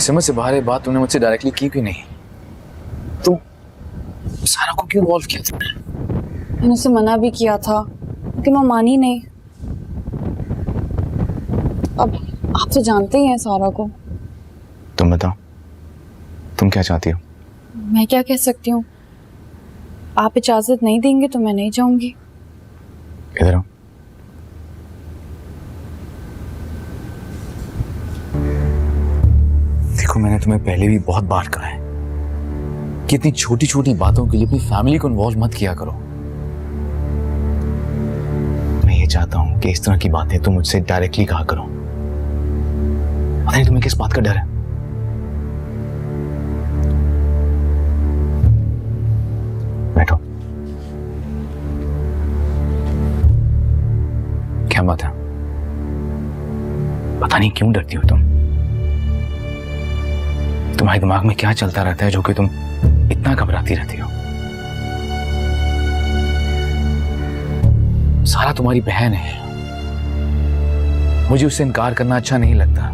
मेरी समझ से बाहर ये बात तूने मुझसे डायरेक्टली की भी नहीं। तुम सारा को क्यों इन्वॉल्व किया तुमने? मैंने उसे मना भी किया था लेकिन वो मानी नहीं। अब आप तो जानते ही हैं सारा को। तुम बताओ, तुम क्या चाहती हो? मैं क्या कह सकती हूँ? आप इजाजत नहीं देंगे तो मैं नहीं जाऊंगी। इधर आओ। देखो, मैंने तुम्हें पहले भी बहुत बार कहा है कि इतनी छोटी छोटी बातों के लिए अपनी फैमिली को इन्वॉल्व मत किया करो। मैं ये चाहता हूं कि इस तरह की बातें तुम मुझसे डायरेक्टली कहा करो। पता नहीं तुम्हें किस बात का डर है। बैठो। क्या बात है? पता नहीं क्यों डरती हो तुम। तुम्हारे दिमाग में क्या चलता रहता है जो कि तुम इतना घबराती रहती हो? सारा तुम्हारी बहन है, मुझे उससे इनकार करना अच्छा नहीं लगता,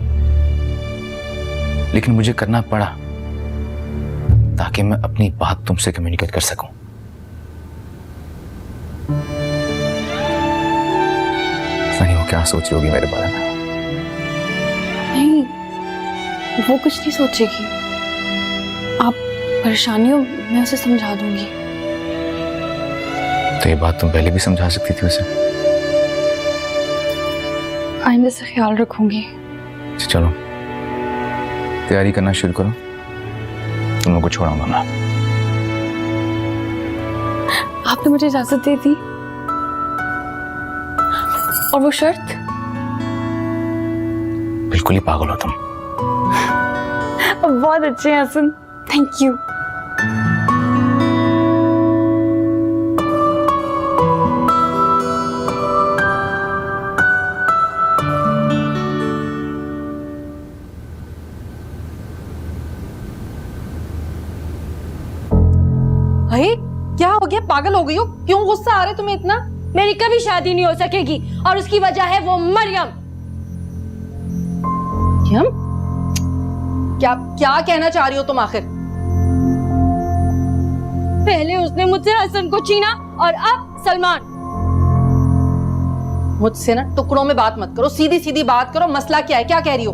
लेकिन मुझे करना पड़ा ताकि मैं अपनी बात तुमसे कम्युनिकेट कर सकूं। नहीं, वो क्या सोच रही होगी मेरे बारे में? नहीं, वो कुछ नहीं सोचेगी। आप परेशानी हो, मैं उसे समझा दूंगी। तो ये बात तुम पहले भी समझा सकती थी उसे। आइंदा से ख्याल रखूंगी। चलो तैयारी करना शुरू करो, तुम लोगों को छोड़ाऊंगा मैं। आपने मुझे इजाजत दे दी, और वो शर्त? बिल्कुल ही पागल हो तुम। बहुत अच्छे हैं हसन, थैंक यू। भाई क्या हो गया? पागल हो गई हो? क्यों गुस्सा आ रहा है तुम्हें इतना? मेरी कभी शादी नहीं हो सकेगी और उसकी वजह है वो मरियम। क्या क्या कहना चाह रही हो तुम आखिर? पहले उसने मुझसे हसन को छीना और अब सलमान। मुझसे ना टुकड़ों में बात मत करो, सीधी सीधी बात करो। मसला क्या है? क्या कह रही हो?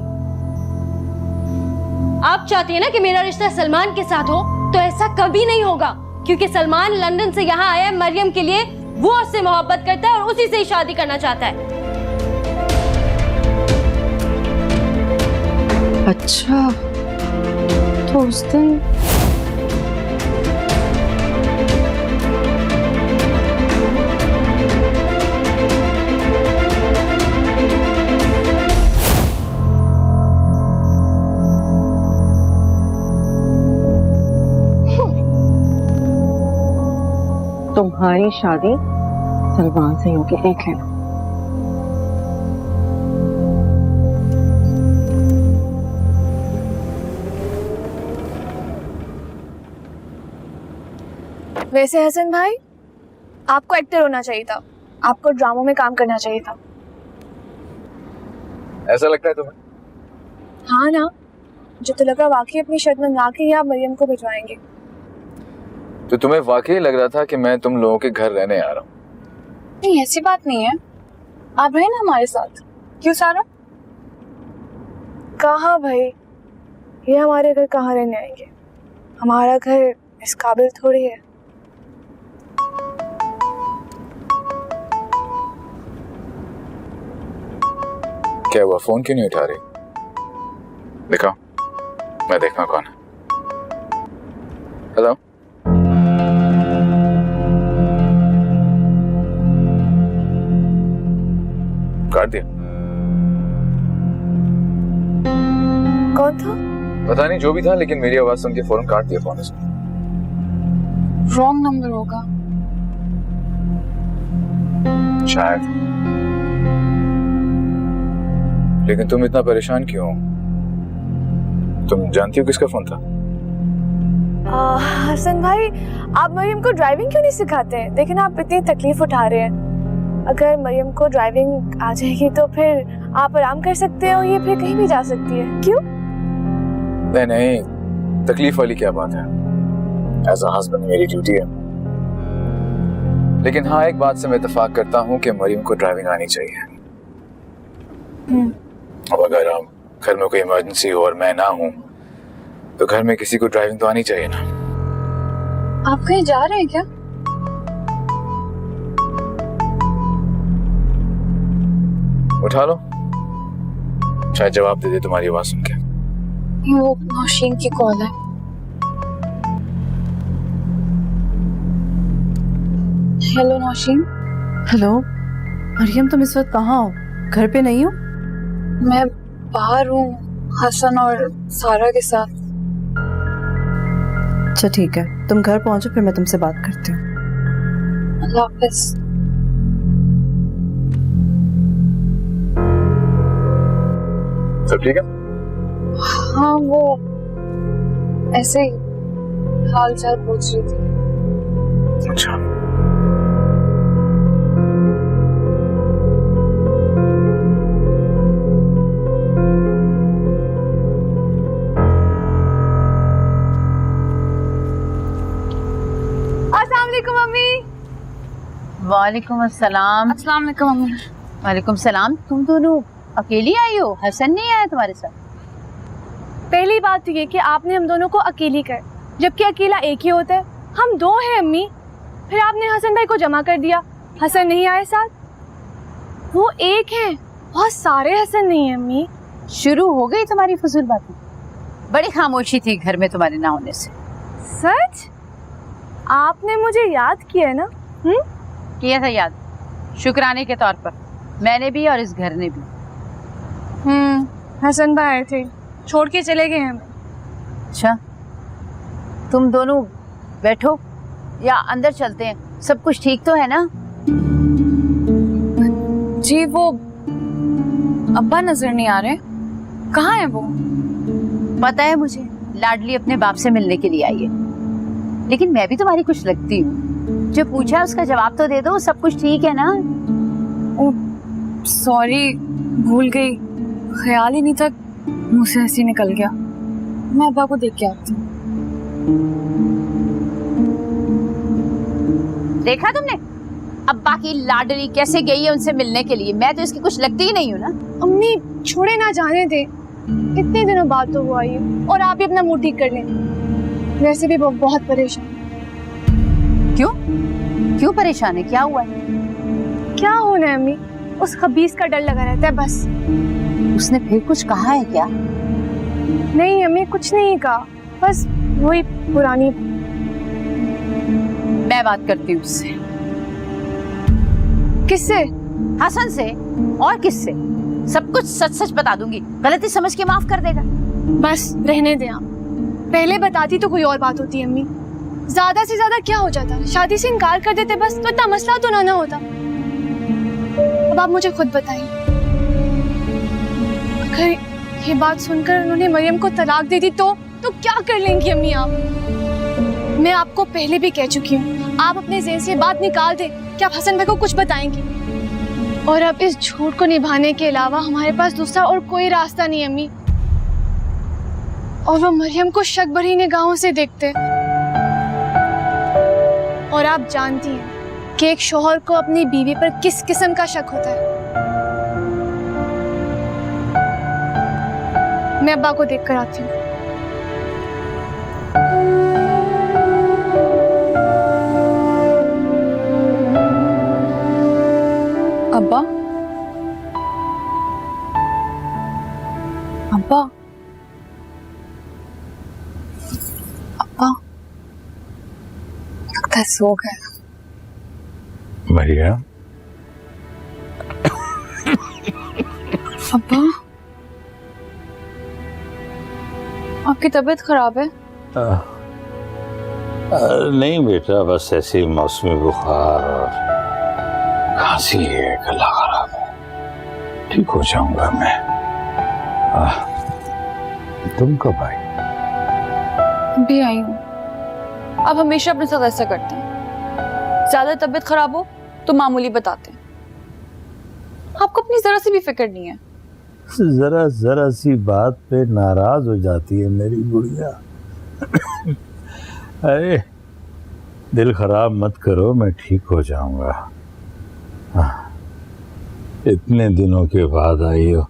आप चाहती है ना कि मेरा रिश्ता सलमान के साथ हो, तो ऐसा कभी नहीं होगा, क्योंकि सलमान लंदन से यहाँ आया है मरियम के लिए। वो उससे मोहब्बत करता है और उसी से ही शादी करना चाहता है। अच्छा, तो उस दिन तुम्हारी शादी सलमान से होगी, देख लेना। वैसे हसन भाई, आपको एक्टर होना चाहिए था, आपको ड्रामों में काम करना चाहिए था। ऐसा लगता है तुम्हें? हाँ ना, मुझे तो लग रहा वाकई अपनी शर्त मंगा के ही आप मरियम को भिजवाएंगे। तो तुम्हें वाकई लग रहा था कि मैं तुम लोगों के घर रहने आ रहा हूँ? नहीं, ऐसी बात नहीं है। आप रहे ना हमारे साथ। क्यों सारा? कहाँ भाई, ये हमारे घर कहाँ रहने आएंगे? हमारा घर इस काबिल थोड़ी है। क्या हुआ, फोन क्यों नहीं उठा रही? दिखाओ, मैं देखना कौन है। हेलो, काट दिया? कौन था? पता नहीं, जो भी था, लेकिन मेरी आवाज सुन के फौरन काट दिया फोन उसने। रॉन्ग नंबर होगा शायद। लेकिन तुम इतना परेशान क्यों हो? तुम जानती हो किसका फोन था? हसन भाई, आप मरियम को ड्राइविंग क्यों नहीं सिखाते हैं? देखिए ना, आप इतनी तकलीफ उठा रहे हैं। अगर मरियम को ड्राइविंग आ जाएगी तो फिर आप आराम कर सकते हो, ये फिर कहीं भी जा सकती है। क्यों? नहीं नहीं, तकलीफ वाली क्या बात है, एज अ हस्बैंड मेरी ड्यूटी है। लेकिन हाँ, एक बात से मैं इत्तेफाक करता हूँ कि मरियम को ड्राइविंग आनी चाहिए। अब अगर घर में कोई इमरजेंसी हो और मैं ना हूँ तो घर में किसी को ड्राइविंग तो आनी चाहिए ना। आप कहीं जा रहे हैं क्या? उठा लो, शायद जवाब दे दे तुम्हारी आवाज सुन के। वो नौशीन की कॉल है। हेलो नौशीन। हेलो मरियम, तुम इस वक्त कहाँ हो? घर पे नहीं हो? मैं बाहर हूँ हसन और सारा के साथ। अच्छा ठीक है, तुम घर पहुंचो फिर मैं तुमसे बात करती हूँ। अल्लाह हाफिज। सब ठीक है? हाँ, वो ऐसे ही हाल चाल पूछ रही थी। अच्छा, वालेकुम अस्सलाम। अस्सलाम वालेकुम मम्मी। वालेकुम सलाम। तुम दोनों अकेली आई हो? हसन नहीं आया तुम्हारे साथ? पहली बात तो ये कि आपने हम दोनों को अकेली कर, जबकि अकेला एक ही होता है। हम दो हैं अम्मी। फिर आपने हसन भाई को जमा कर दिया, हसन नहीं आए साथ। वो एक हैं, बहुत सारे हसन नहीं है अम्मी। शुरू हो गई तुम्हारी फजूल बातें। बड़ी खामोशी थी घर में तुम्हारे ना होने से। सच? आपने मुझे याद किया है ना? किया था याद, शुक्राने के तौर पर। मैंने भी और इस घर ने भी। हसन भाई आए थे, छोड़ के चले गए हमें। अच्छा, तुम दोनों बैठो या अंदर चलते हैं? सब कुछ ठीक तो है ना? जी वो अब्बा नजर नहीं आ रहे, कहाँ है वो? पता है मुझे, लाडली अपने बाप से मिलने के लिए आई है। लेकिन मैं भी तुम्हारी कुछ लगती हूँ। जो पूछा उसका जवाब तो दे दो। सब कुछ ठीक है ना? सॉरी, भूल गई, ख्याल ही नहीं था, मुंह से ऐसे निकल गया। मैं अब्बा को देख के आती हूँ। देखा तुमने अब्बा की लाडली कैसे गई है उनसे मिलने के लिए? मैं तो इसकी कुछ लगती ही नहीं हूँ ना। अम्मी छोड़े ना, जाने दे, इतने दिनों बाद तो वो आई है। और आप भी अपना मुंह ठीक कर लें, वैसे भी वो बहुत परेशान। क्यों क्यों परेशान है? क्या हुआ है? क्या होना है अम्मी, उस खबीस का डर लगा रहता है बस। उसने फिर कुछ कहा है क्या? नहीं अम्मी, कुछ नहीं कहा, बस वही पुरानी। मैं बात करती हूँ उससे। किससे? हसन से। और किससे? सब कुछ सच सच बता दूंगी, गलती समझ के माफ कर देगा। बस रहने दें आप, पहले बताती तो कोई और बात होती अम्मी। ज्यादा से ज्यादा क्या हो जाता, शादी से इनकार कर देते बस, तो इतना मसला तो ना होता। अब आप मुझे खुद बताइए, अगर ये बात सुनकर उन्होंने मरियम को तलाक दे दी तो क्या कर लेंगी अम्मी आप? मैं आपको पहले भी कह चुकी हूँ, आप अपने ज़हन से बात निकाल दें कि आप हसन भाई को कुछ बताएंगी। और अब इस झूठ को निभाने के अलावा हमारे पास दूसरा और कोई रास्ता नहीं अम्मी। और वो मरियम को शक भरी निगाहों से देखते। और आप जानती हैं कि एक शौहर को अपनी बीवी पर किस किस्म का शक होता है। मैं अब्बा को देख कर आती हूँ। अब्बा, अब्बा, अब्बा, लगता है सो गए। मरियम, अब्बा, आपकी तबीयत खराब है? नहीं बेटा, बस ऐसे ही मौसमी बुखार और खांसी है, गला खराब है। ठीक हो जाऊंगा मैं। तुम कब आई? भी आई हूँ। आप हमेशा अपने साथ ऐसा करते हैं, ज्यादा तबीयत खराब हो तो मामूली बताते हैं। आपको अपनी जरा सी भी फिक्र नहीं है। जरा जरा सी बात पे नाराज हो जाती है मेरी गुड़िया। अरे दिल खराब मत करो, मैं ठीक हो जाऊंगा। इतने दिनों के बाद आई हो।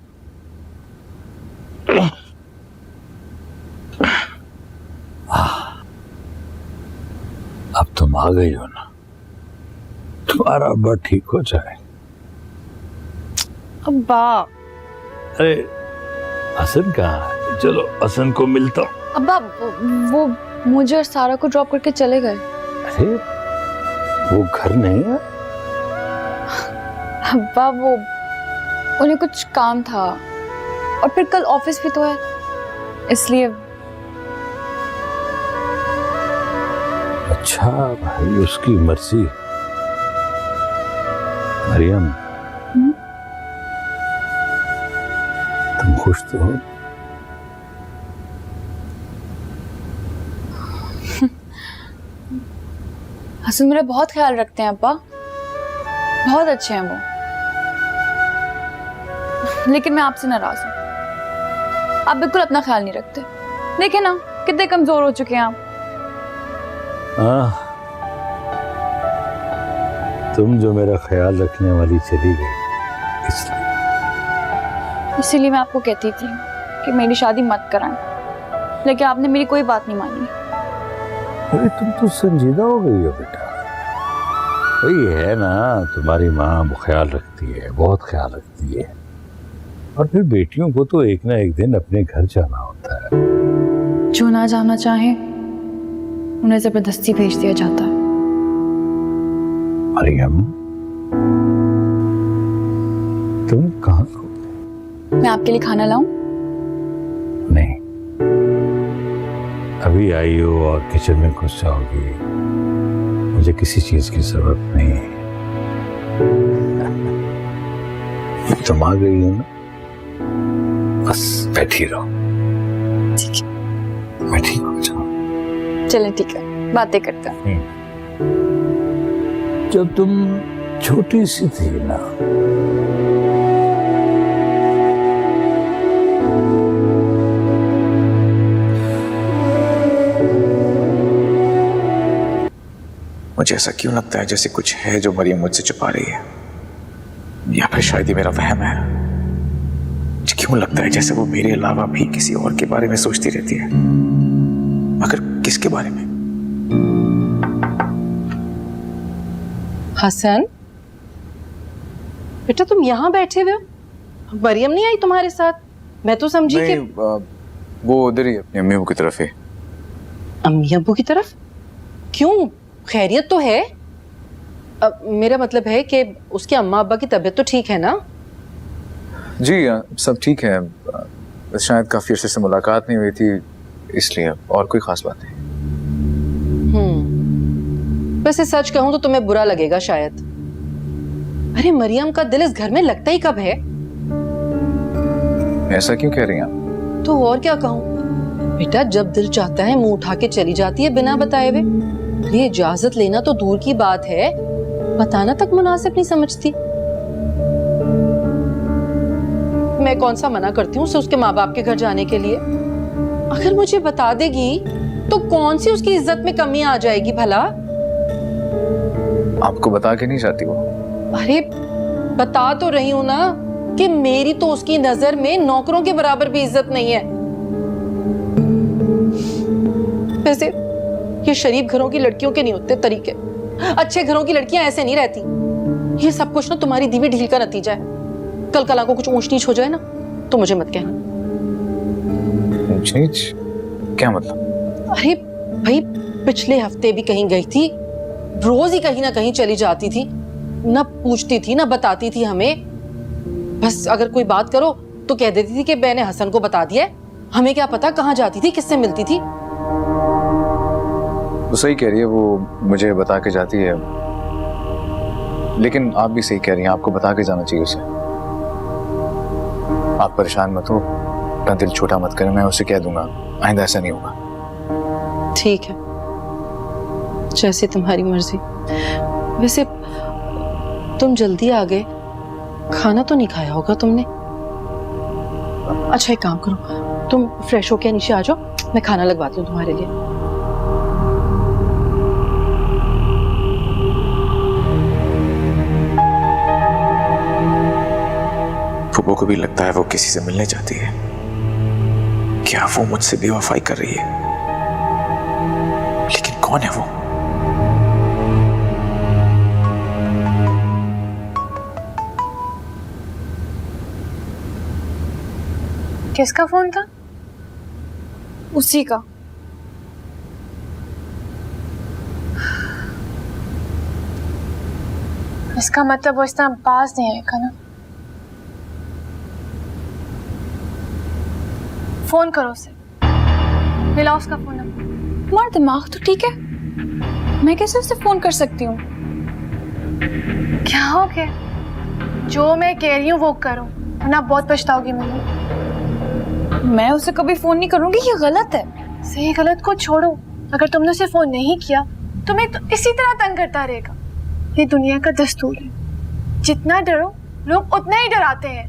अब तुम आ गई हो ना, तुम्हारा अब्बा ठीक हो जाए। अब्बा। अरे हसन कहाँ है? चलो हसन को मिलता हूँ। अब्बा वो मुझे और सारा को ड्रॉप करके चले गए। अरे वो घर नहीं है? अब्बा वो उन्हें कुछ काम था और फिर कल ऑफिस भी तो है, इसलिए। अच्छा भाई, उसकी मर्जी। मरियम, तुम खुश तो हो? हसन मेरा बहुत ख्याल रखते हैं अब्बा, बहुत अच्छे हैं वो। लेकिन मैं आपसे नाराज हूँ, आप बिल्कुल अपना ख्याल नहीं रखते। देखे ना कितने कमजोर हो चुके हैं आप। तुम जो मेरा ख्याल रखने वाली चली गई, इसीलिए मैं आपको कहती थी कि मेरी शादी मत कराएं, लेकिन आपने मेरी कोई बात नहीं मानी। अरे तुम तो संजीदा हो गई हो बेटा। वही है ना, तुम्हारी माँ ख्याल रखती है, बहुत ख्याल रखती है। और फिर बेटियों को तो एक ना एक दिन अपने घर जाना होता है। जो ना जाना चाहे उन्हें जबरदस्ती भेज दिया जाता है। मरियम, तुम कहाँ हो? मैं आपके लिए खाना लाऊं? नहीं, अभी आई हो और किचन में घुस जाओगी, मुझे किसी चीज की जरूरत नहीं है। तुम आ गई हो ना, बस बैठी रहो। ठीक है, मैं ठीक हो जाऊं। चलें ठीक है, बातें करते हैं। जब तुम छोटी सी थी ना, मुझे ऐसा क्यों लगता है जैसे कुछ है जो मरियम मुझसे छुपा रही है, या फिर शायद ये मेरा वहम है। मुझे क्यों लगता है जैसे वो मेरे अलावा भी किसी और के बारे में सोचती रहती है, मगर किसके बारे में? हसन, बेटा तुम यहाँ बैठे हुए हो? मरियम नहीं आई तुम्हारे साथ? मैं तो समझी कि वो उधर ही अपनी अम्मी की तरफ है। अम्मी अब्बू की तरफ? क्यों, खैरियत तो है? मेरा मतलब है कि उसके अम्मा अब्बा की तबीयत तो ठीक है ना? जी सब ठीक है, शायद काफी अरसे से मुलाकात नहीं हुई थी इसलिए, और कोई खास बात नहीं। वैसे सच कहूं तो तुम्हें बुरा लगेगा शायद। अरे मरियम का दिल इस घर में लगता ही कब है? ऐसा क्यों कह रही हैं आप? तो और क्या कहूं बेटा, जब दिल चाहता है मुंह उठा के चली जाती है बिना बताए हुए। ये इजाजत लेना तो दूर की बात है, बताना तक मुनासिब नहीं समझती। मैं कौन सा मना करती हूँ उसे उसके माँ बाप के घर जाने के लिए? अगर मुझे बता देगी तो कौन सी उसकी इज्जत में कमी आ जाएगी भला? आपको बता के नहीं चाहती वो? अरे बता तो रही हूं ना कि मेरी तो उसकी नजर में नौकरों के बराबर भी इज्जत नहीं है। वैसे ये शरीफ घरों की लड़कियों के नहीं होते तरीके, अच्छे घरों की लड़कियां ऐसे नहीं रहती। ये सब कुछ ना तुम्हारी दीवी ढील का नतीजा है। कल कला को कुछ ऊंच नीच हो जाए ना तो मुझे मत कहना। ऊंच नीच? क्या मतलब? अरे भाई, पिछले हफ्ते भी कहीं गई थी, रोज ही कहीं ना कहीं चली जाती थी, ना पूछती थी ना बताती थी हमें। बस अगर कोई बात करो तो कह देती थी कि मैंने हसन को बता दिया। हमें क्या पता कहाँ जाती थी, किससे मिलती थी। तो सही कह रही है, वो मुझे बता के जाती है, लेकिन आप भी सही कह रही हैं, आपको बता के जाना चाहिए उसे। आप परेशान मत हो, अपना दिल छोटा मत करें, मैं उसे कह दूंगा, आइंदा ऐसा नहीं होगा। ठीक है, जैसे तुम्हारी मर्जी। वैसे तुम जल्दी आ गए, खाना तो नहीं खाया होगा तुमने? अच्छा एक काम करो, तुम फ्रेश होके नीचे आ जाओ, मैं खाना लगवाती हूँ तुम्हारे लिए। फूफो को भी लगता है वो किसी से मिलने चाहती है। क्या वो मुझसे बेवफाई कर रही है? लेकिन कौन है वो? किसका फोन था? उसी का। इसका मतलब वो इस तरह पास नहीं आएगा ना। फोन करो उसे, मिलाओ उसका फोन नंबर। तुम्हारा दिमाग तो ठीक है, मैं कैसे उसे फोन कर सकती हूँ? क्या हो गया? जो मैं कह रही हूँ वो करो, वरना बहुत पछताओगी मम्मी। मैं उसे कभी फोन नहीं करूंगी, ये गलत है। सही गलत को छोड़ो, अगर तुमने उसे फोन नहीं किया तुम्हें तो इसी तरह तंग करता रहेगा। ये दुनिया का दस्तूर है, जितना डरो लोग उतना ही डराते हैं।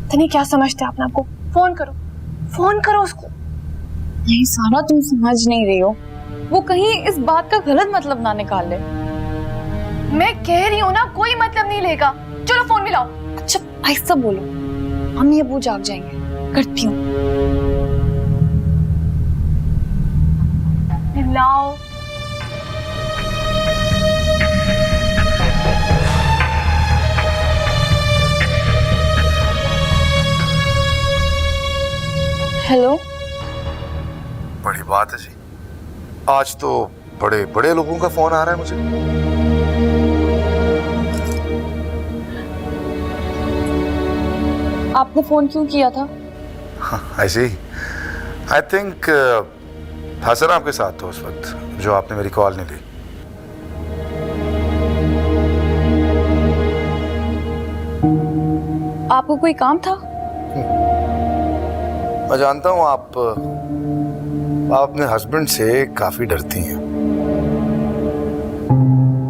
इतनी क्या समझते हैं अपने आप को? फोन करो, फोन करो उसको। नहीं सारा, तुम समझ नहीं रही हो, वो कहीं इस बात का गलत मतलब ना निकाल ले। मैं कह रही हूँ ना, कोई मतलब नहीं लेगा। चलो फोन मिलाओ। अच्छा ऐसा बोलो, हम ये जाग जाएंगे। करती हूँ। मिलाओ। हेलो। बड़ी बात है जी, आज तो बड़े बड़े लोगों का फोन आ रहा है मुझे। आपने फोन क्यों किया था? ऐसे ही, आई थिंक हसन आपके साथ था उस वक्त, जो आपने मेरी कॉल नहीं ली। आपको कोई काम था? मैं जानता हूँ आप अपने हस्बैंड से काफी डरती हैं।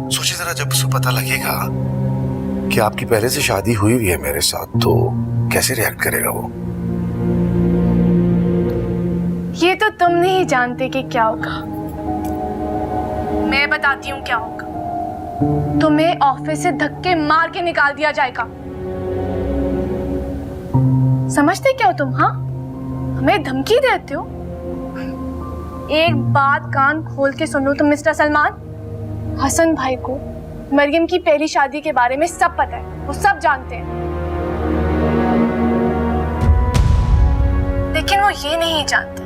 सोचिए जरा, जब उसे पता लगेगा कि आपकी पहले से शादी हुई है मेरे साथ, तो कैसे रिएक्ट करेगा वो? ये तो तुम नहीं जानते कि क्या होगा, मैं बताती हूँ क्या होगा। तुम्हें ऑफिस से धक्के मार के निकाल दिया जाएगा। समझते क्या हो तुम? हाँ, हमें धमकी देते हो। एक बात कान खोल के सुन लो तुम मिस्टर सलमान, हसन भाई को मरियम की पहली शादी के बारे में सब पता है, वो सब जानते हैं। लेकिन वो ये नहीं जानते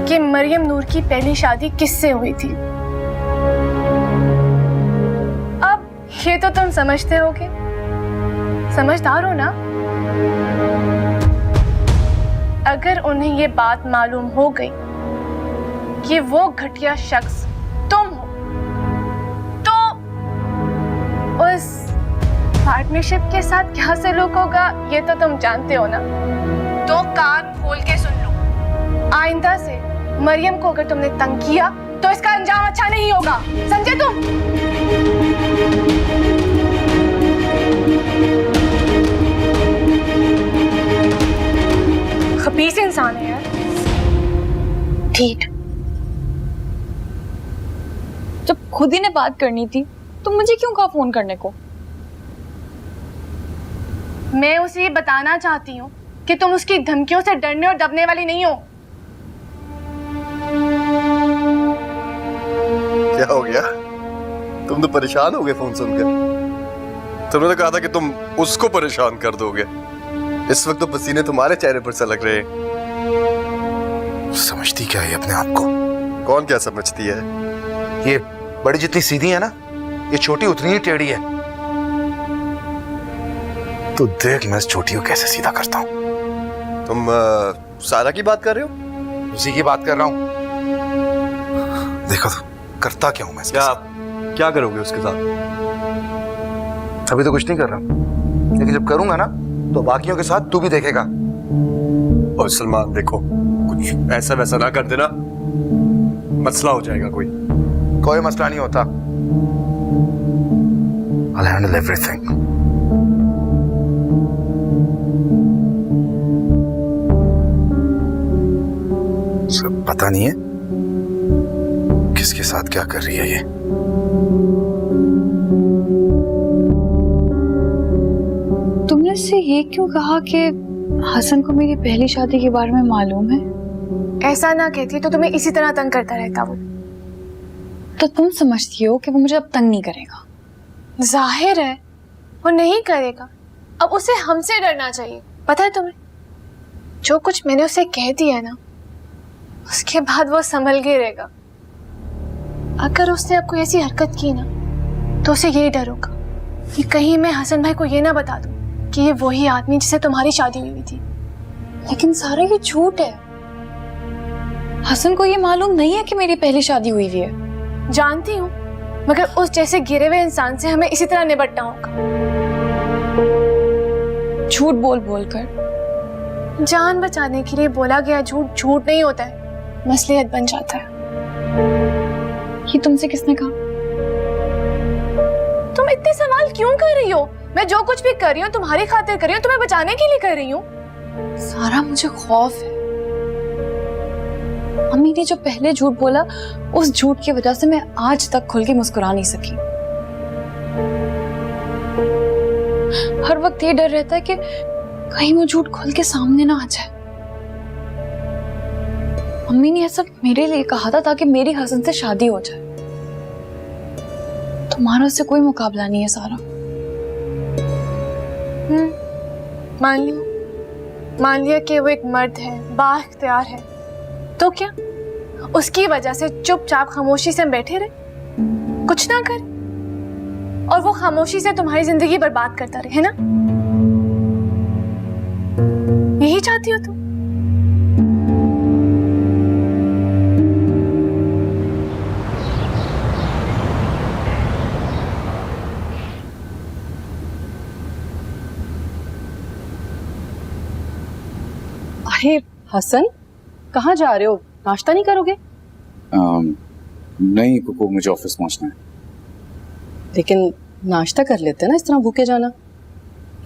कि मरियम नूर की पहली शादी किससे हुई थी। अब ये तो तुम समझते होगे, समझदार हो ना। अगर उन्हें ये बात मालूम हो गई कि वो घटिया शख्स तुम हो, तो उस पार्टनरशिप के साथ क्या सलूक होगा ये तो तुम जानते हो ना। तो कान खोल के सुन लो, आइंदा से मरियम को अगर तुमने तंग किया तो इसका अंजाम अच्छा नहीं होगा, समझे तुम? खबीस इंसान है यार। ठीक, जब खुद ही ने बात करनी थी तो मुझे क्यों कहा फोन करने को? मैं उसे ये बताना चाहती हूँ कि तुम उसकी धमकियों से डरने और दबने वाली नहीं हो। क्या हो गया? तुम तो परेशान हो गए फोन सुनकर। तुमने तो कहा था कि तुम उसको परेशान कर दोगे। इस वक्त तो पसीने तुम्हारे चेहरे पर से लग रहे हैं। समझती क्या है अपने आप को? कौन क्या समझती है? ये बड़ी जितनी सीधी है ना, ये छोटी उतनी ही टेढ़ी है। तो देख मैं इस छोटी को कैसे सीधा करता हूँ। तुम सारा की बात कर रहे हो? उसी की बात कर रहा हूँ। देखो तो करता क्या हूँ मैं इसके साथ। क्या करोगे उसके साथ? अभी तो कुछ नहीं कर रहा, लेकिन जब करूंगा ना तो बाकियों के साथ तू भी देखेगा। और सलमान देखो, कुछ ऐसा वैसा ना कर देना, मसला हो जाएगा। कोई मसला नहीं होता। I'll handle everything. सब पता नहीं है किसके साथ क्या कर रही है ये। तुमने इससे ये क्यों कहा कि हसन को मेरी पहली शादी के बारे में मालूम है? ऐसा ना कहती तो तुम्हें इसी तरह तंग करता रहता वो। तो तुम समझती हो कि वो मुझे अब तंग नहीं करेगा? जाहिर है वो नहीं करेगा। अब उसे हमसे डरना चाहिए। पता है तुम्हें, जो कुछ मैंने उसे कह दिया ना, उसके बाद वो संभल के रहेगा। अगर उसने अब कोई ऐसी हरकत की ना, तो उसे यही डर होगा कि कहीं मैं हसन भाई को ये ना बता दूं कि ये वही आदमी जिससे तुम्हारी शादी हुई थी। लेकिन सारा ये झूठ है। हसन को ये मालूम नहीं है कि मेरी पहली शादी हुई हुई है। जानती हूँ, मगर उस जैसे गिरे हुए इंसान से हमें इसी तरह निपटना होगा। झूठ बोल बोल कर जान बचाने के लिए बोला गया झूठ झूठ नहीं होता है, मसलियत बन जाता है। ये तुमसे किसने कहा? तुम इतने सवाल क्यों कर रही हो? मैं जो कुछ भी कर रही हूँ तुम्हारी खातिर कर रही हूँ, तुम्हें बचाने के लिए कर रही हूँ। सारा मुझे खौफ है। अम्मी ने जो पहले झूठ बोला, उस झूठ की वजह से मैं आज तक खुल के मुस्कुरा नहीं सकी। हर वक्त ये डर रहता है कि कहीं वो झूठ खुल के सामने ना आ जाए। अम्मी ने ऐसा मेरे लिए कहा था ताकि मेरी हसन से शादी हो जाए। तुम्हारा उससे कोई मुकाबला नहीं है सारा। मान लिया कि वो एक मर्द है, बाइख्तियार है, तो क्या उसकी वजह से चुपचाप खामोशी से बैठे रहे, कुछ ना करे, और वो खामोशी से तुम्हारी जिंदगी बर्बाद करता रहे, है ना? यही चाहती हो तुम? अरे हसन, कहाँ जा रहे हो? नाश्ता नहीं करोगे? नहीं कुकू, मुझे ऑफिस पहुंचना है। लेकिन नाश्ता कर लेते ना, इस तरह भूखे जाना।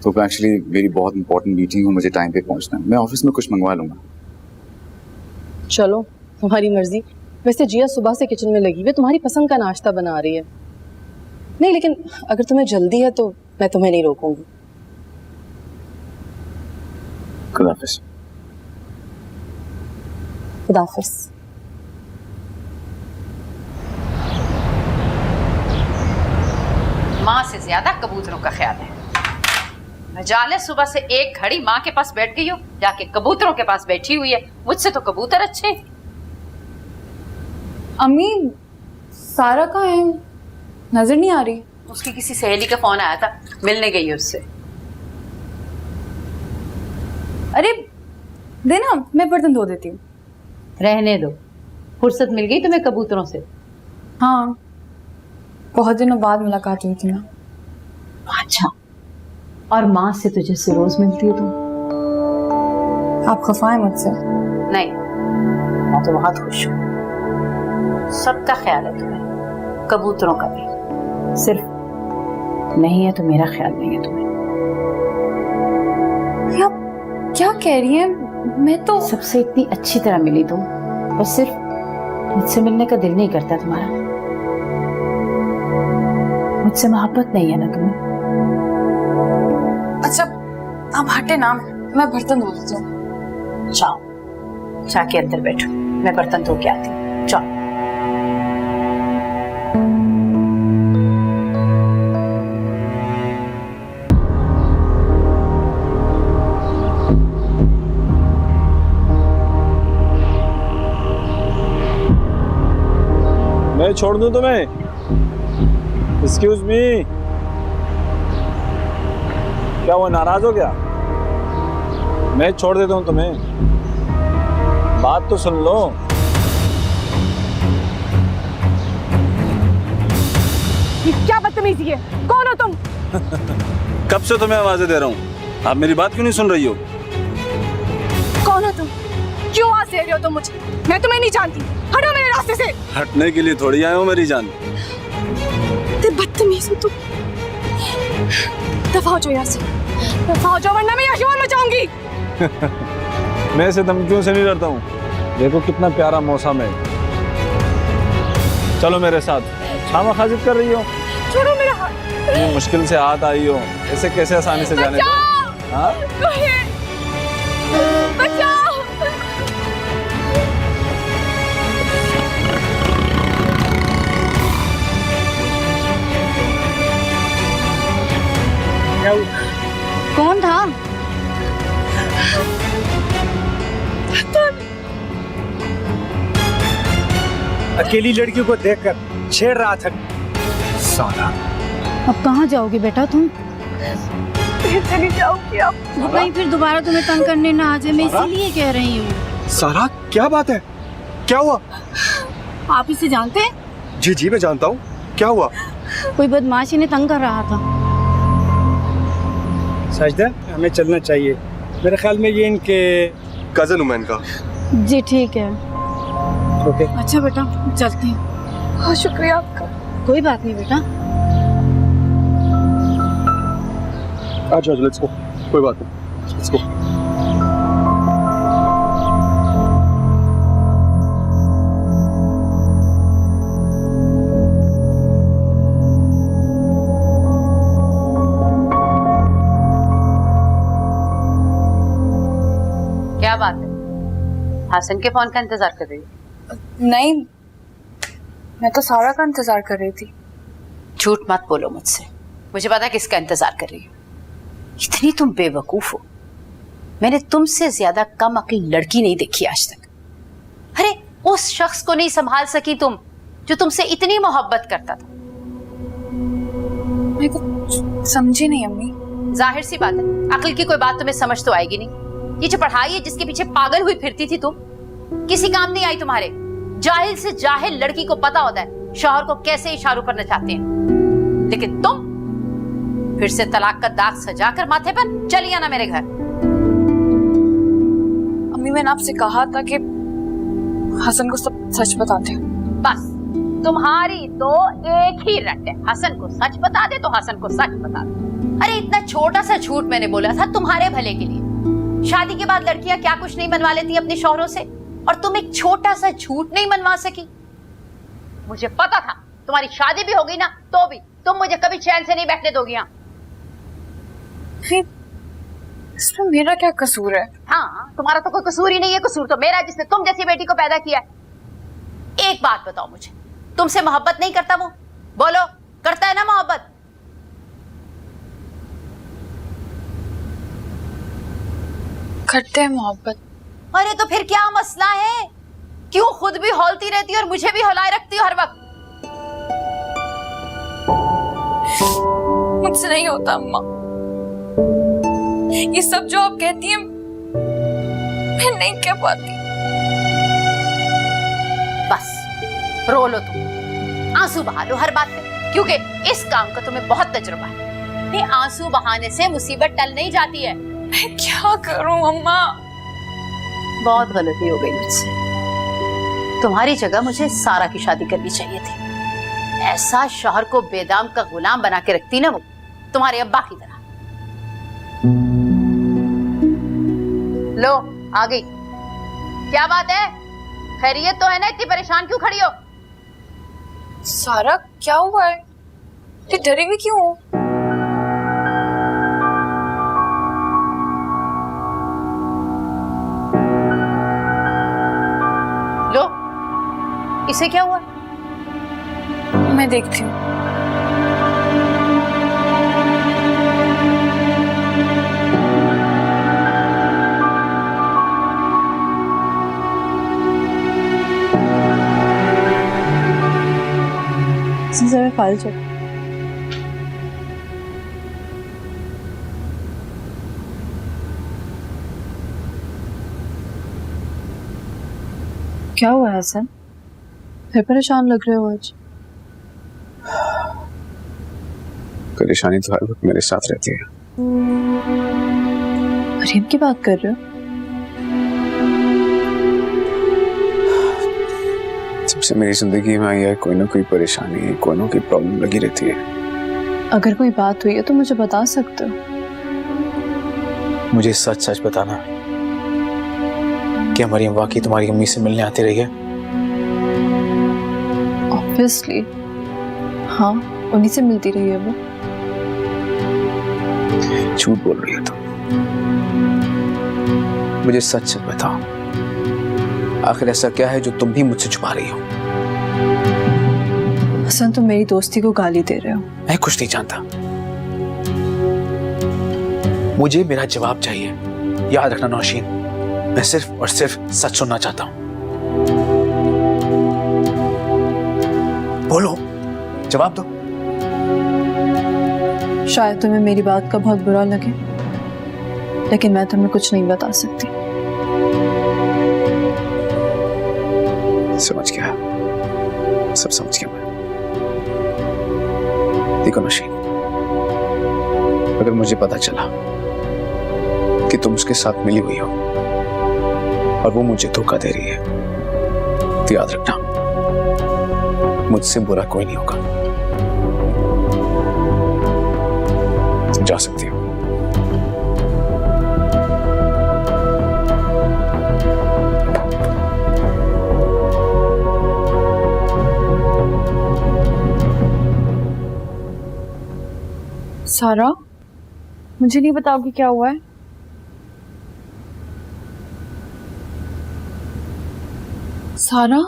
तो एक्चुअली मेरी बहुत इंपॉर्टेंट मीटिंग है, मुझे टाइम पे पहुंचना है। मैं ऑफिस में कुछ मंगवा लूंगा। चलो तुम्हारी मर्जी। वैसे जिया सुबह से किचन में लगी हुई, तुम्हारी पसंद का नाश्ता बना रही है। नहीं, लेकिन अगर तुम्हें जल्दी है तो मैं तुम्हें नहीं रोकूंगी। खुदा हाफिज़। खुदा हाफिज़। माँ से ज्यादा कबूतरों का ख्याल है। मजाल है सुबह से एक घड़ी माँ के पास बैठ गई हो, जाके कबूतरों के पास बैठी हुई है। मुझसे तो कबूतर अच्छे। अम्मी, सारा कहाँ है? नजर नहीं आ रही। उसकी किसी सहेली का फोन आया था, मिलने गई है उससे। अरे देना, मैं बर्तन धो देती हूँ। रहने दो, फुर्सत मिल गई तुम्हें कबूतरों से? हाँ, बहुत दिनों बाद मुलाकात हुई थी ना। अच्छा, और माँ से तो जैसे रोज मिलती हो तुम। आप खफा है मुझसे? नहीं, मैं तो बहुत खुश हूँ। सबका ख्याल है तुम्हें, कबूतरों का भी। सिर्फ नहीं है तो मेरा ख्याल नहीं है तुम्हें। आप क्या कह रही हैं? मैं तो सबसे इतनी अच्छी तरह मिली तुम, बस सिर्फ मुझसे मिलने का दिल नहीं करता तुम्हारा। मुझसे मोहब्बत नहीं है ना तुम्हें? अच्छा, आप हटे ना, मैं बर्तन धो देती हूँ। जाओ, जाके अंदर बैठो, मैं बर्तन धो के आती हूँ। जाओ। मैं छोड़ दूं तुम्हें? एक्सक्यूज मी, क्या वो नाराज हो गया? मैं छोड़ देता हूं तुम्हें, बात तो सुन लो। ये क्या बदतमीजी है? कौन हो तुम? कब से तुम्हें आवाजें दे रहा हूं, आप मेरी बात क्यों नहीं सुन रही हो? कौन हो तुम? क्यों आवाज दे रही हो तुम मुझे? मैं तुम्हें नहीं जानती, हटो मेरे रास्ते से। हटने के लिए थोड़ी आए हो मेरी जान। बदतमीज हो तुम। दफा हो जाओ यहाँ से, दफा हो जाओ, वरना मैं यहाँ शोर मचाऊंगी। मैं ऐसे धमकियों से नहीं डरता हूँ, देखो कितना प्यारा मौसम है, चलो मेरे साथ। छामा खाजिद कर रही हो? छोड़ो मेरा हाथ। इतनी मुश्किल से हाथ आई हो, ऐसे कैसे आसानी से जाने दो? हाँ? बचाओ। कौन था? अकेली लड़की को देखकर छेड़ रहा था। साला। अब कहाँ जाओगे बेटा तुम? चली जाओगी आप? कहीं फिर दोबारा तुम्हें तंग करने ना आ जाए, मैं इसीलिए कह रही हूँ। सारा, क्या बात है? क्या हुआ? आप इसे जानते हैं? जी जी मैं जानता हूँ। क्या हुआ? कोई बदमाश इन्हें तंग कर रहा था। सजदा, हमें चलना चाहिए। मेरे ख्याल में ये इनके कजन हूँ मैं इनका। जी ठीक है। ओके। अच्छा बेटा चलते हैं। बहुत शुक्रिया आपका। कोई बात नहीं बेटा। अच्छा लेट्स गो। कोई बात नहीं, लेट्स गो। क्या बात है, हासन के फोन का इंतजार कर रही हो? नहीं, मैं तो सारा का इंतजार कर रही थी। झूठ मत बोलो मुझसे, मुझे पता है किसका इंतजार कर रही हो। इतनी तुम बेवकूफ हो, मैंने तुमसे ज्यादा कम अकल लड़की नहीं देखी आज तक। अरे उस शख्स को नहीं संभाल सकी तुम जो तुमसे इतनी मोहब्बत करता था। मैं कुछ समझी नहीं अम्मी। जाहिर सी बात है, अकल की कोई बात तुम्हें समझ तो आएगी नहीं। ये जो पढ़ाई है जिसके पीछे पागल हुई फिरती थी तुम, किसी काम नहीं आई तुम्हारे। जाहिल से जाहिल लड़की को पता होता है शौहर को कैसे इशारों पर नचाते हैं, लेकिन तुम फिर से तलाक का दाग सजाकर माथे पर चली आना मेरे घर। अम्मी मैंने आपसे कहा था कि हसन को सब सच बताते हैं। बस तुम्हारी तो एक ही रट है, हसन को सच बता दे तो हसन को सच बता दे। अरे इतना छोटा सा झूठ मैंने बोला था तुम्हारे भले के लिए। शादी के बाद लड़कियां क्या कुछ नहीं बनवा लेती अपने शौहरों से, और तुम एक छोटा सा झूठ नहीं मनवा सकी। मुझे पता था तुम्हारी शादी भी होगी ना तो भी तुम मुझे कभी चैन से नहीं बैठने दोगी। इसमें मेरा क्या कसूर है? हाँ तुम्हारा तो कोई कसूर ही नहीं है, कसूर तो मेरा जिसने तुम जैसी बेटी को पैदा किया है। एक बात बताओ मुझे, तुमसे मोहब्बत नहीं करता वो? बोलो, करता है ना मोहब्बत? करते हैं मोहब्बत। अरे तो फिर क्या मसला है? क्यों खुद भी हौलती रहती है और मुझे भी हौलाए रखती हो हर वक्त? मुझसे नहीं होता अम्मा, ये सब जो आप कहती हैं मैं नहीं कह पाती। बस रो लो तुम, आंसू बहा लो हर बात पे, क्योंकि इस काम का तुम्हें बहुत तजुर्बा है। ये आंसू बहाने से मुसीबत टल नहीं जाती है। मैं क्या करूं अम्मा? बहुत गलती हो गई मुझसे। तुम्हारी जगह मुझे सारा की शादी करनी चाहिए थी। ऐसा शौहर को बेदाम का गुलाम बना के रखती ना वो, तुम्हारे अब्बा की तरह। लो आ गई। क्या बात है, खैरियत तो है ना? इतनी परेशान क्यों खड़ी हो? सारा क्या हुआ है? ये डरी हुई क्यों हो? लो, इसे क्या हुआ? मैं देखती हूँ। जरा फाइल चेक। क्या हुआ है हसन? फिर परेशान लग रहे हो आज? परेशानी तो हर वक्त मेरे साथ रहती है। मरियम की बात कर रहे हो? जब से मेरी जिंदगी में आई है कोई ना कोई परेशानी, कोई ना कोई प्रॉब्लम लगी रहती है। अगर कोई बात हुई है तो मुझे बता सकते हो। मुझे सच सच बताना, क्या मरियम वाकई तुम्हारी अम्मी से मिलने आती रही है? ऑब्वियसली हाँ, उन्हीं से मिलती रही है वो। झूठ बोल रही है तुम। मुझे सच सच बताओ, आखिर ऐसा क्या है जो तुम भी मुझसे छुपा रही हो? हसन, तुम मेरी दोस्ती को गाली दे रहे हो। मैं कुछ नहीं जानता, मुझे मेरा जवाब चाहिए। याद रखना नौशीन, मैं सिर्फ और सिर्फ सच सुनना चाहता हूं। बोलो, जवाब दो। शायद तुम्हें मेरी बात का बहुत बुरा लगे, लेकिन मैं तुम्हें कुछ नहीं बता सकती। समझ गया, सब समझ गया मैं। देखो नौशीन, अगर मुझे पता चला कि तुम उसके साथ मिली हुई हो और वो मुझे धोखा दे रही है, तो याद रखना मुझसे बुरा कोई नहीं होगा। तुम जा सकती हो। सारा, मुझे नहीं बताओगी क्या हुआ है? सारा,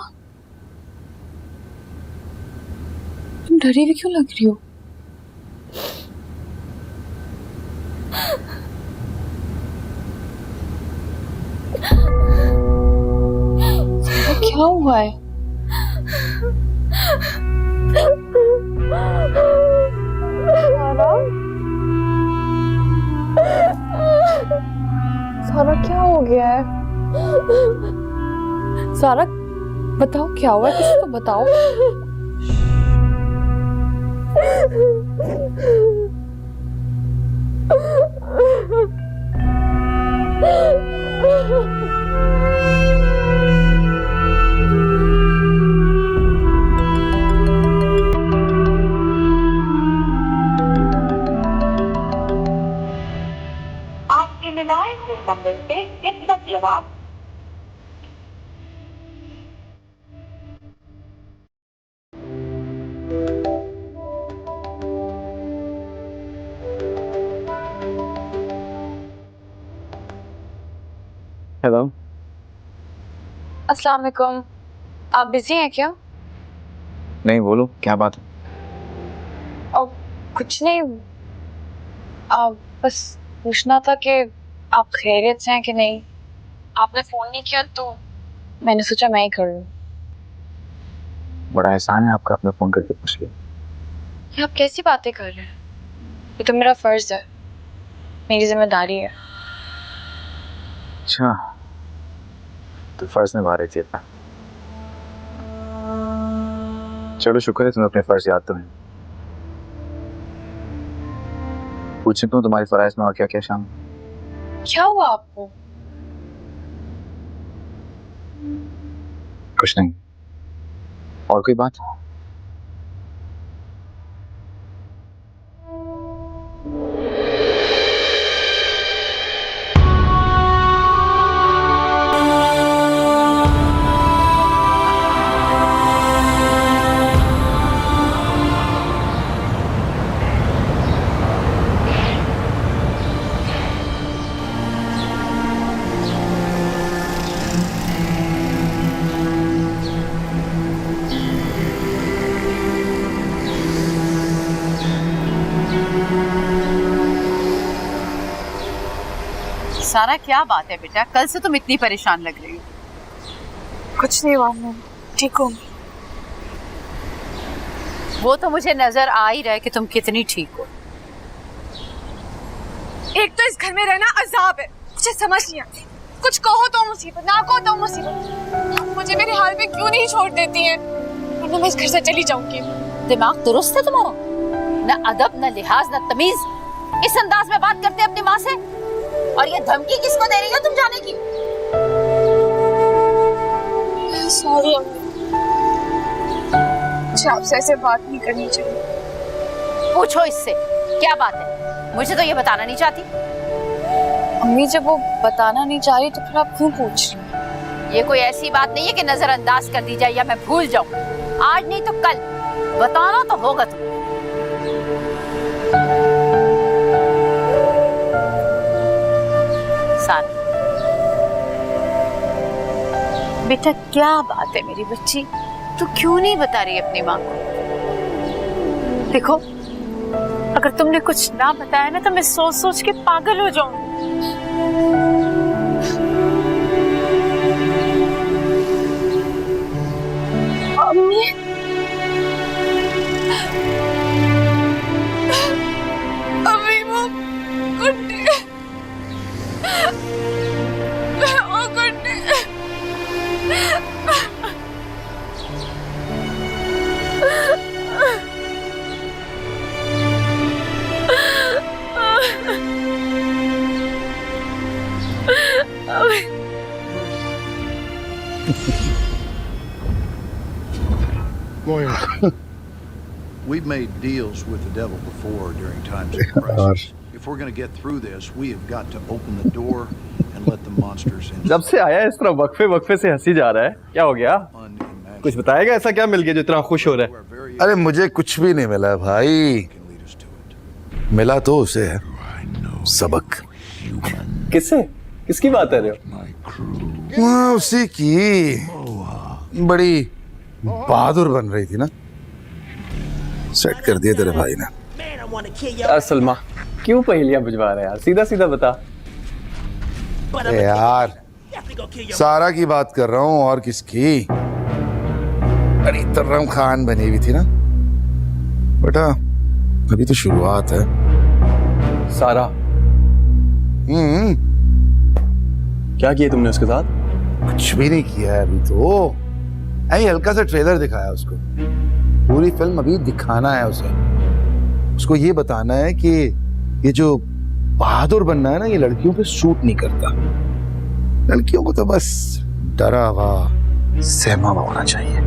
तुम डरी हुई क्यों लग रही हो? सारा, क्या हुआ है? सारा, क्या हो गया है? सारा, बताओ क्या हुआ है, किसी को बताओ। आपके मिलाए हुए नंबर पे इतना जवाब। हेलो। अस्सलाम वालेकुम। आप बिजी हैं क्या? नहीं, बोलो क्या बात है? कुछ नहीं, बस पूछना था कि आप खैरियत से हैं कि नहीं। आपने फोन नहीं किया तो मैंने सोचा मैं ही कर लूं। बड़ा एहसान है आपका, अपना फोन करके पूछ लिया। ये आप कैसी बातें कर रहे हैं? ये तो मेरा फर्ज है, मेरी जिम्मेदारी है। अच्छा, तो फर्ज निभा रही थी अपना। चलो शुक्र है तुम्हें अपने फर्ज याद तो है। पूछ सकता हूँ तुम्हारी फराइज में और क्या क्या शामिल? क्या हुआ आपको? कुछ नहीं। और कोई बात? सारा, क्या बात है बेटा, कल से तुम इतनी परेशान लग रही हो। कुछ नहीं हुआ, मैं ठीक हूँ। वो तो मुझे नजर आ ही रहा है कि तुम कितनी ठीक हो। एक तो इस घर में रहना अजाब है, मुझे समझ नहीं आती। कुछ कहो तो मुसीबत, ना कहो तो मुसीबत। आप मुझे मेरे हाल में क्यों नहीं छोड़ देती हैं? वरना मैं इस घर से चली जाऊंगी। दिमाग दुरुस्त है तुम्हारा? न अदब, न लिहाज, न तमीज। इस अंदाज में बात करते अपनी माँ से। और ये धमकी किसको दे रही हो तुम जाने की? सॉरी अम्मी, मुझे आपसे ऐसे बात नहीं करनी चाहिए। पूछो इससे, क्या बात है? मुझे तो ये बताना नहीं चाहती। अम्मी, जब वो बताना नहीं चाह रही तो फिर आप क्यों पूछ रही हैं? ये कोई ऐसी बात नहीं है कि नजरअंदाज कर दी जाए या मैं भूल जाऊं। आज नहीं तो कल बताना तो होगा तुम्हें। सारा बेटा, क्या बात है मेरी बच्ची, तू क्यों नहीं बता रही अपनी माँ को? देखो, अगर तुमने कुछ ना बताया ना तो मैं सोच सोच के पागल हो जाऊंगी। अम्मी, अम्मी वो गुड्डी, वो गुड्डी। Moira, we've made deals with the devil before during times of crisis. If we're going to get through this, we have got to open the door and let the monsters in. जब से आया इस तरह वक्फे वक्फे से हंसी जा रहा है, क्या हो गया? कुछ बताएगा, ऐसा क्या मिल गया जो इतना खुश हो रहा है? अरे मुझे कुछ भी नहीं मिला भाई, मिला तो उसे है सबक। किससे? किसकी बात कर रहे हो? उसी की, बड़ी बहादुर बन रही थी ना, सेट कर दिया तेरे भाई ने। यार सलमा, क्यों पहेलियां बुझवा रहा है यार? सीधा सीधा बता। यार सारा की बात कर रहा हूँ, और किसकी? अरे तरम खान बनी हुई थी ना बेटा, अभी तो शुरुआत है। सारा? क्या किया तुमने उसके साथ? कुछ भी नहीं किया है अभी तो, ऐसे हल्का सा ट्रेलर दिखाया उसको। पूरी फिल्म अभी दिखाना है उसे। उसको ये बताना है कि ये जो बहादुर बनना है ना, ये लड़कियों पे सूट नहीं करता। लड़कियों को तो बस डरा हुआ सहमा हुआ होना चाहिए।